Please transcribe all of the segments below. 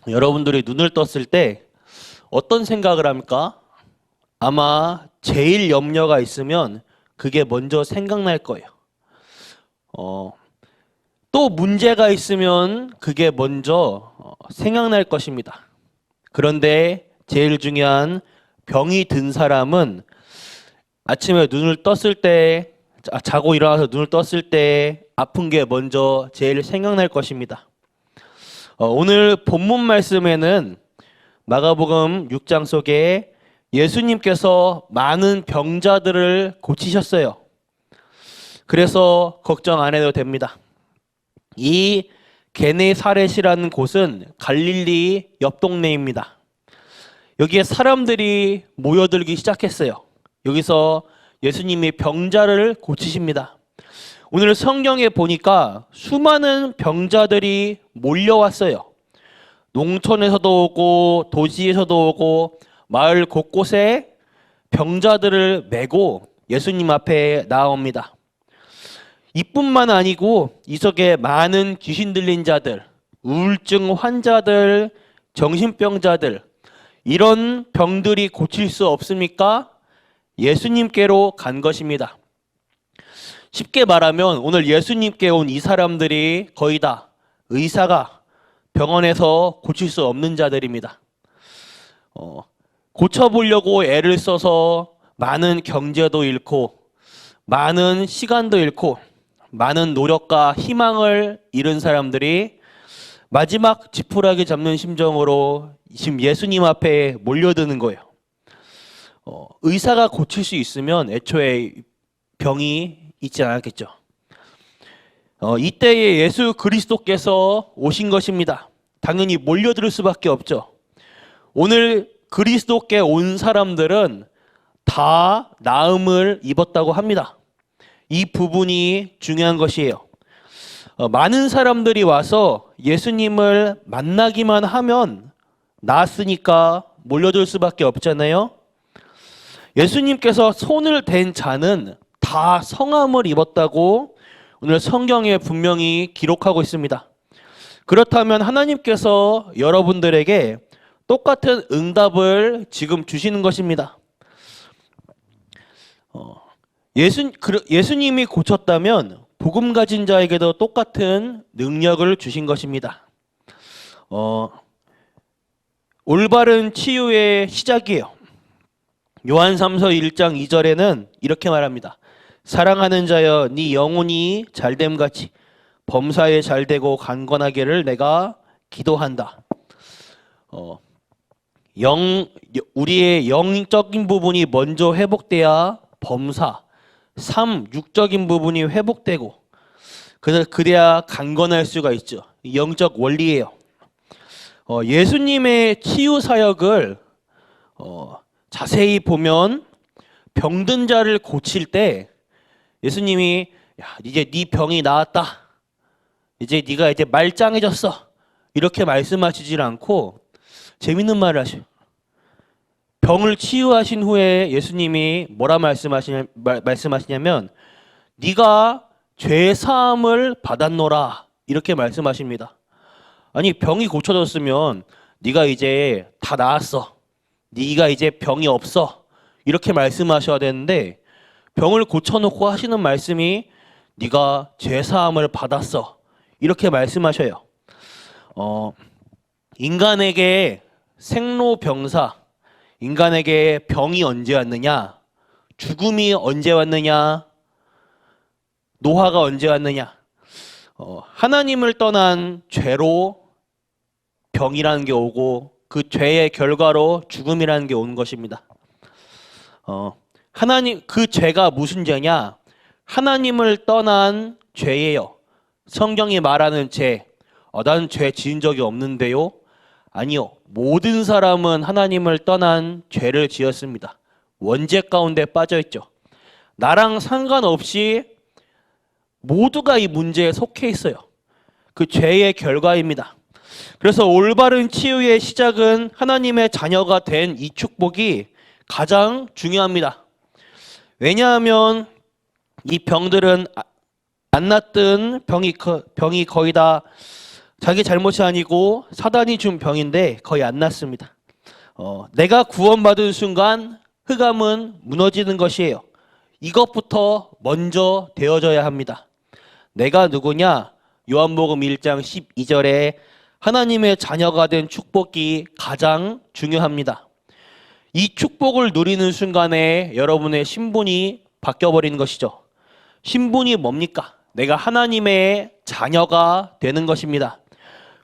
여러분들이 눈을 떴을 때 어떤 생각을 합니까? 아마 제일 염려가 있으면 그게 먼저 생각날 거예요. 또 문제가 있으면 그게 먼저 생각날 것입니다. 그런데 제일 중요한 병이 든 사람은 아침에 눈을 떴을 때, 자고 일어나서 눈을 떴을 때 아픈 게 먼저 제일 생각날 것입니다. 오늘 본문 말씀에는 마가복음 6장 속에 예수님께서 많은 병자들을 고치셨어요. 그래서 걱정 안 해도 됩니다. 이 게네사렛이라는 곳은 갈릴리 옆 동네입니다. 여기에 사람들이 모여들기 시작했어요. 여기서 예수님이 병자를 고치십니다. 오늘 성경에 보니까 수많은 병자들이 몰려왔어요. 농촌에서도 오고 도시에서도 오고 마을 곳곳에 병자들을 메고 예수님 앞에 나옵니다. 이뿐만 아니고 이 속에 많은 귀신 들린 자들, 우울증 환자들, 정신병자들, 이런 병들이 고칠 수 없습니까? 예수님께로 간 것입니다. 쉽게 말하면 오늘 예수님께 온 이 사람들이 거의 다 의사가 병원에서 고칠 수 없는 자들입니다. 고쳐보려고 애를 써서 많은 경제도 잃고 많은 시간도 잃고 많은 노력과 희망을 잃은 사람들이 마지막 지푸라기 잡는 심정으로 지금 예수님 앞에 몰려드는 거예요. 의사가 고칠 수 있으면 애초에 병이 있지 않았겠죠. 이때에 예수 그리스도께서 오신 것입니다. 당연히 몰려들 수밖에 없죠. 오늘 그리스도께 온 사람들은 다 나음을 입었다고 합니다. 이 부분이 중요한 것이에요. 많은 사람들이 와서 예수님을 만나기만 하면 나았으니까 몰려들 수밖에 없잖아요. 예수님께서 손을 댄 자는 다 성함을 입었다고 오늘 성경에 분명히 기록하고 있습니다. 그렇다면 하나님께서 여러분들에게 똑같은 응답을 지금 주시는 것입니다. 예수님이 고쳤다면 복음 가진 자에게도 똑같은 능력을 주신 것입니다. 올바른 치유의 시작이에요. 요한 3서 1장 2절에는 이렇게 말합니다. 사랑하는 자여 네 영혼이 잘됨같이 범사에 잘되고 강건하기를 내가 기도한다. 우리의 영적인 부분이 먼저 회복돼야 범사, 육적인 부분이 회복되고 그래야 강건할 수가 있죠. 영적 원리예요. 예수님의 치유 사역을 자세히 보면 병든 자를 고칠 때 예수님이 이제 네 병이 나았다. 이제 네가 이제 말짱해졌어. 이렇게 말씀하시질 않고 재밌는 말을 하셔요. 병을 치유하신 후에 예수님이 뭐라 말씀하시냐면 네가 죄 사함을 받았노라 이렇게 말씀하십니다. 아니 병이 고쳐졌으면 네가 이제 다 나았어. 네가 이제 병이 없어. 이렇게 말씀하셔야 되는데 병을 고쳐놓고 하시는 말씀이 네가 죄 사함을 받았어. 이렇게 말씀하셔요. 인간에게 생로병사, 인간에게 병이 언제 왔느냐, 죽음이 언제 왔느냐, 노화가 언제 왔느냐. 하나님을 떠난 죄로 병이라는 게 오고 그 죄의 결과로 죽음이라는 게 온 것입니다. 그 죄가 무슨 죄냐? 하나님을 떠난 죄예요. 성경이 말하는 죄. 난 죄 지은 적이 없는데요. 아니요. 모든 사람은 하나님을 떠난 죄를 지었습니다. 원죄 가운데 빠져있죠. 나랑 상관없이 모두가 이 문제에 속해 있어요. 그 죄의 결과입니다. 그래서 올바른 치유의 시작은 하나님의 자녀가 된 이 축복이 가장 중요합니다. 왜냐하면 이 병들은 안 낫던 병이 거의 다 자기 잘못이 아니고 사단이 준 병인데 거의 안 낫습니다. 내가 구원받은 순간 흑암은 무너지는 것이에요. 이것부터 먼저 되어져야 합니다. 내가 누구냐? 요한복음 1장 12절에 하나님의 자녀가 된 축복이 가장 중요합니다. 이 축복을 누리는 순간에 여러분의 신분이 바뀌어버리는 것이죠. 신분이 뭡니까? 내가 하나님의 자녀가 되는 것입니다.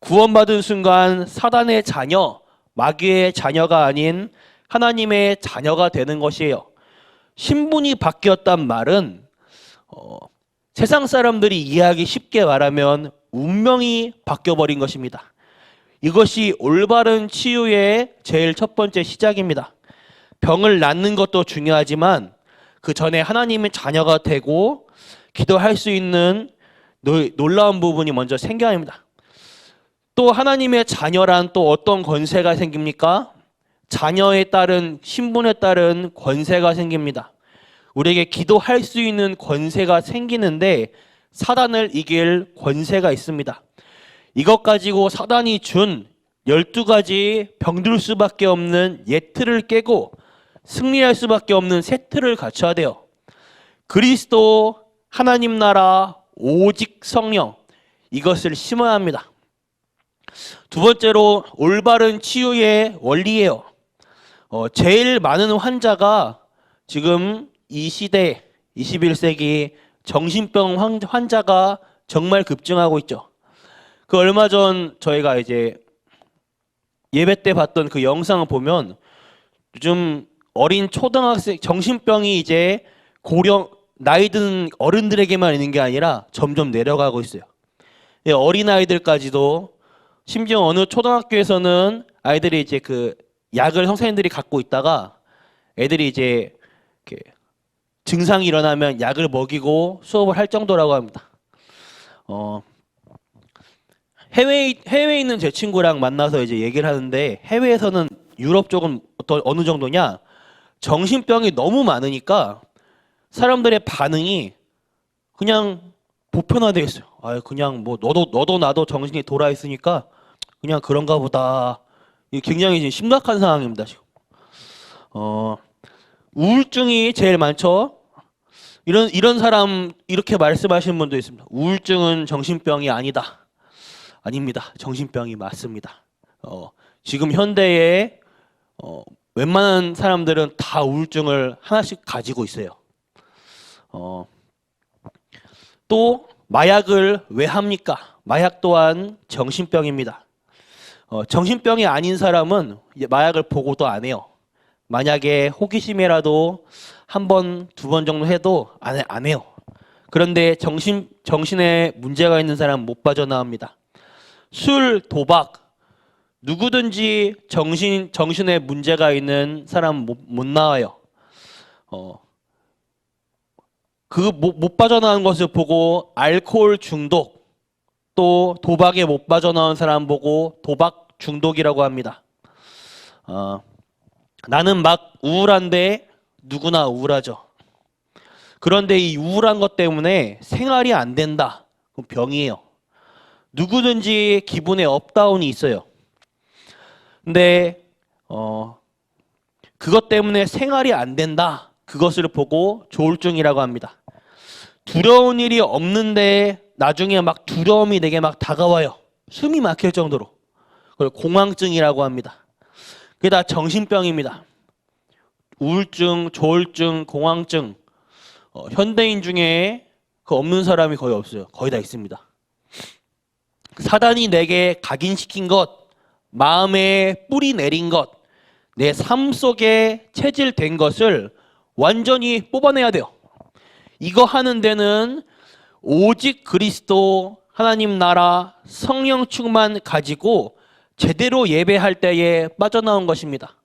구원받은 순간 사단의 자녀, 마귀의 자녀가 아닌 하나님의 자녀가 되는 것이에요. 신분이 바뀌었단 말은 세상 사람들이 이해하기 쉽게 말하면 운명이 바뀌어버린 것입니다. 이것이 올바른 치유의 제일 첫 번째 시작입니다. 병을 낫는 것도 중요하지만 그 전에 하나님의 자녀가 되고 기도할 수 있는 놀라운 부분이 먼저 생겨야 합니다. 또 하나님의 자녀란 또 어떤 권세가 생깁니까? 자녀에 따른 신분에 따른 권세가 생깁니다. 우리에게 기도할 수 있는 권세가 생기는데 사단을 이길 권세가 있습니다. 이것 가지고 사단이 준 12가지 병들 수밖에 없는 예틀을 깨고 승리할 수밖에 없는 새 틀을 갖춰야 돼요. 그리스도, 하나님 나라, 오직 성령, 이것을 심어야 합니다. 두 번째로 올바른 치유의 원리예요. 제일 많은 환자가 지금 이 시대 21세기 정신병 환자가 정말 급증하고 있죠. 그 얼마 전 저희가 이제 예배 때 봤던 그 영상을 보면 요즘 어린 초등학생 정신병이 이제 고령 나이 든 어른들에게만 있는 게 아니라 점점 내려가고 있어요. 어린 아이들까지도 심지어 어느 초등학교에서는 아이들이 이제 그 약을 선생님들이 갖고 있다가 애들이 이제 이렇게 증상이 일어나면 약을 먹이고 수업을 할 정도라고 합니다. 해외에 있는 제 친구랑 만나서 이제 얘기를 하는데 해외에서는 유럽 쪽은 어느 정도냐? 정신병이 너무 많으니까 사람들의 반응이 그냥 보편화되어 있어요. 그냥 뭐 너도 나도 정신이 돌아 있으니까 그냥 그런가 보다. 이게 굉장히 지금 심각한 상황입니다, 지금. 우울증이 제일 많죠. 이런 사람 이렇게 말씀하시는 분도 있습니다. 우울증은 정신병이 아니다. 아닙니다. 정신병이 맞습니다. 지금 현대에 웬만한 사람들은 다 우울증을 하나씩 가지고 있어요. 또 마약을 왜 합니까? 마약 또한 정신병입니다. 정신병이 아닌 사람은 마약을 보고도 안 해요. 만약에 호기심이라도 한 번, 두 번 정도 해도 안 해요. 그런데 정신에 문제가 있는 사람은 못 빠져나옵니다. 술, 도박, 누구든지 정신에 문제가 있는 사람 못 나와요. 못 빠져나온 것을 보고 알코올 중독, 또 도박에 못 빠져나온 사람 보고 도박 중독이라고 합니다. 나는 막 우울한데 누구나 우울하죠. 그런데 이 우울한 것 때문에 생활이 안 된다. 그럼 병이에요. 누구든지 기분에 업다운이 있어요. 근데 그것 때문에 생활이 안 된다. 그것을 보고 조울증이라고 합니다. 두려운 일이 없는데 나중에 막 두려움이 내게 막 다가와요. 숨이 막힐 정도로. 그걸 공황증이라고 합니다. 그게 다 정신병입니다. 우울증, 조울증, 공황증. 현대인 중에 그 없는 사람이 거의 없어요. 거의 다 있습니다. 사단이 내게 각인시킨 것, 마음에 뿌리 내린 것, 내 삶 속에 체질된 것을 완전히 뽑아내야 돼요. 이거 하는 데는 오직 그리스도, 하나님 나라, 성령 충만 가지고 제대로 예배할 때에 빠져나온 것입니다.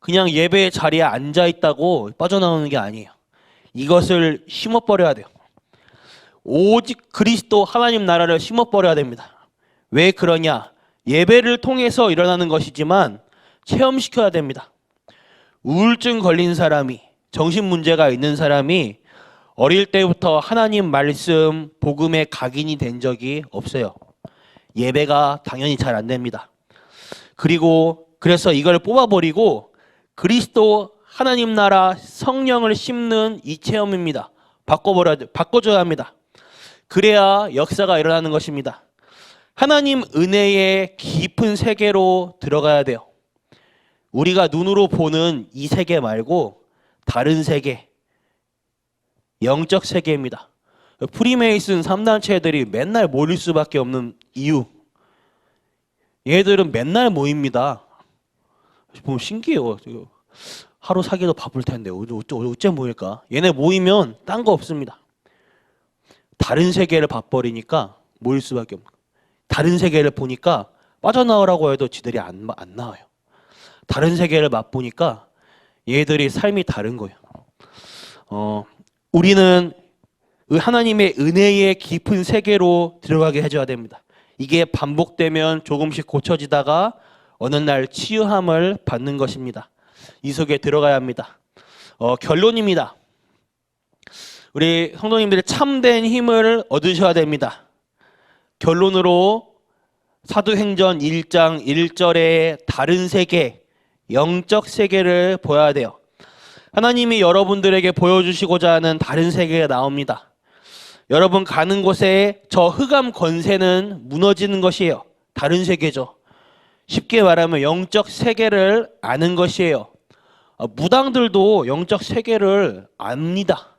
그냥 예배의 자리에 앉아 있다고 빠져나오는 게 아니에요. 이것을 심어버려야 돼요. 오직 그리스도 하나님 나라를 심어버려야 됩니다. 왜 그러냐? 예배를 통해서 일어나는 것이지만 체험시켜야 됩니다. 우울증 걸린 사람이, 정신 문제가 있는 사람이 어릴 때부터 하나님 말씀, 복음에 각인이 된 적이 없어요. 예배가 당연히 잘 안 됩니다. 그리고 그래서 이걸 뽑아버리고 그리스도 하나님 나라 성령을 심는 이 체험입니다. 바꿔줘야 합니다. 그래야 역사가 일어나는 것입니다. 하나님 은혜의 깊은 세계로 들어가야 돼요. 우리가 눈으로 보는 이 세계 말고 다른 세계, 영적 세계입니다. 프리메이슨 3단체들이 맨날 모일 수밖에 없는 이유, 얘들은 맨날 모입니다. 보면 신기해요. 하루 사기도 바쁠 텐데 어째 모일까? 얘네 모이면 딴 거 없습니다. 다른 세계를 봐버리니까 모일 수밖에 없는 거예요. 다른 세계를 보니까 빠져나오라고 해도 지들이 안 나와요. 다른 세계를 맛보니까 얘들이 삶이 다른 거예요. 우리는 하나님의 은혜의 깊은 세계로 들어가게 해줘야 됩니다. 이게 반복되면 조금씩 고쳐지다가 어느 날 치유함을 받는 것입니다. 이 속에 들어가야 합니다. 결론입니다. 우리 성도님들이 참된 힘을 얻으셔야 됩니다. 결론으로 사도행전 1장 1절의 다른 세계, 영적 세계를 보여야 돼요. 하나님이 여러분들에게 보여주시고자 하는 다른 세계가 나옵니다. 여러분 가는 곳에 저 흑암 권세는 무너지는 것이에요. 다른 세계죠. 쉽게 말하면 영적 세계를 아는 것이에요. 무당들도 영적 세계를 압니다.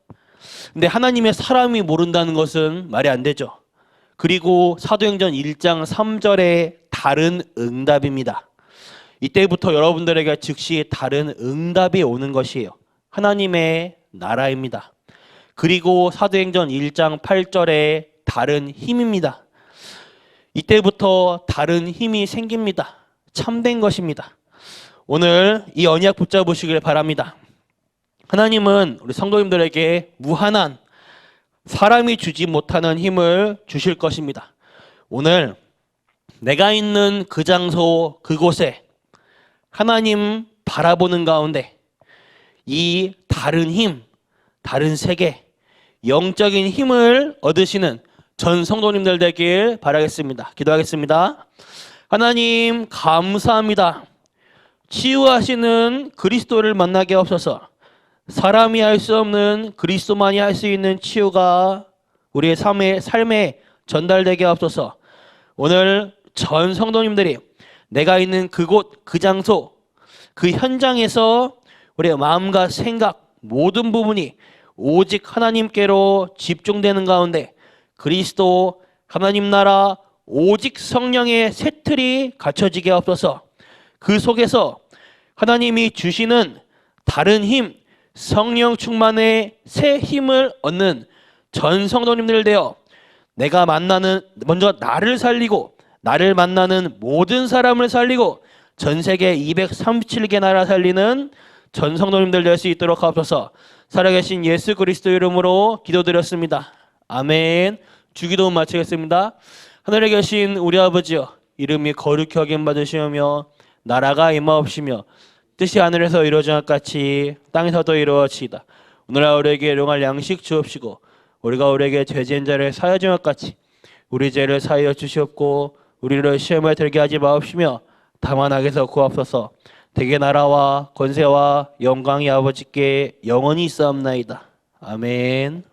근데 하나님의 사람이 모른다는 것은 말이 안 되죠. 그리고 사도행전 1장 3절의 다른 응답입니다. 이때부터 여러분들에게 즉시 다른 응답이 오는 것이에요. 하나님의 나라입니다. 그리고 사도행전 1장 8절의 다른 힘입니다. 이때부터 다른 힘이 생깁니다. 참된 것입니다. 오늘 이 언약 붙잡으시길 바랍니다. 하나님은 우리 성도님들에게 무한한 사람이 주지 못하는 힘을 주실 것입니다. 오늘 내가 있는 그 장소 그곳에 하나님 바라보는 가운데 이 다른 힘, 다른 세계, 영적인 힘을 얻으시는 전 성도님들 되길 바라겠습니다. 기도하겠습니다. 하나님 감사합니다. 치유하시는 그리스도를 만나게 하옵소서. 사람이 할 수 없는 그리스도만이 할 수 있는 치유가 우리의 삶에 전달되게 하옵소서. 오늘 전 성도님들이 내가 있는 그곳, 그 장소, 그 현장에서 우리의 마음과 생각 모든 부분이 오직 하나님께로 집중되는 가운데 그리스도 하나님 나라 오직 성령의 새 틀이 갖춰지게 하옵소서. 그 속에서 하나님이 주시는 다른 힘, 성령 충만의 새 힘을 얻는 전 성도님들 되어 내가 만나는 먼저 나를 살리고 나를 만나는 모든 사람을 살리고 전 세계 237개 나라 살리는 전 성도님들 될 수 있도록 하옵소서. 살아계신 예수 그리스도 이름으로 기도드렸습니다. 아멘. 주기도 마치겠습니다. 하늘에 계신 우리 아버지여, 이름이 거룩히 여김 받으시오며 나라가 임하옵시며 뜻이 하늘에서 이루어진 것 같이 땅에서도 이루어지이다. 오늘날 우리에게 일용할 양식 주옵시고 우리가 우리에게 죄지은 자를 사하여 준 것 같이 우리 죄를 사하여 주시옵고 우리를 시험에 들게 하지 마옵시며 다만 악에서 구하옵소서. 대개 나라와 권세와 영광이 아버지께 영원히 있사옵나이다. 아멘.